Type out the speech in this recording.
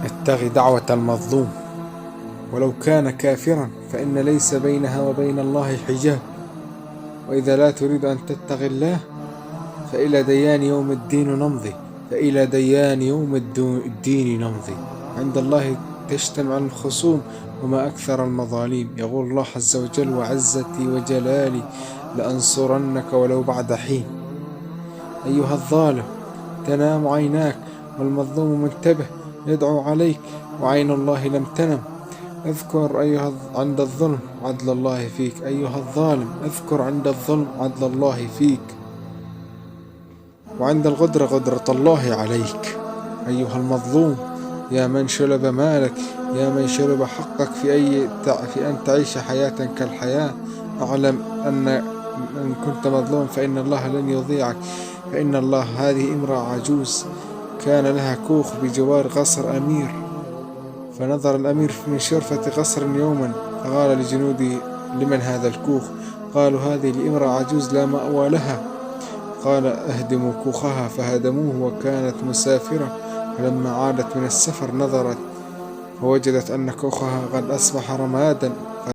اتق دعوة المظلوم ولو كان كافرا فإن ليس بينها وبين الله حجاب. وإذا لا تريد أن تتقي الله فإلى ديان يوم الدين نمضي فإلى ديان يوم الدين نمضي. عند الله تجتمع الخصوم وما أكثر المظالم. يقول الله عز وجل: وعزتي وجلالي لأنصرنك ولو بعد حين. أيها الظالم تنام عيناك والمظلوم منتبه يدعو عليك وعين الله لم تنم. اذكر عند الظلم عدل الله فيك. أيها الظالم اذكر عند الظلم عدل الله فيك، وعند الغدرة غدرة الله عليك. أيها المظلوم، يا من شلب مالك، يا من شرب حقك في أن تعيش حياة كالحياة، أعلم أن كنت مظلوم فإن الله لن يضيعك. فإن الله هذه امرأة عجوز كان لها كوخ بجوار قصر أمير، فنظر الأمير من شرفة قصر يوما فقال لجنوده: لمن هذا الكوخ؟ قالوا: هذه لامرأة عجوز لا مأوى لها. قال: اهدموا كوخها. فهدموه وكانت مسافرة. فلما عادت من السفر نظرت فوجدت أن كوخها قد أصبح رمادا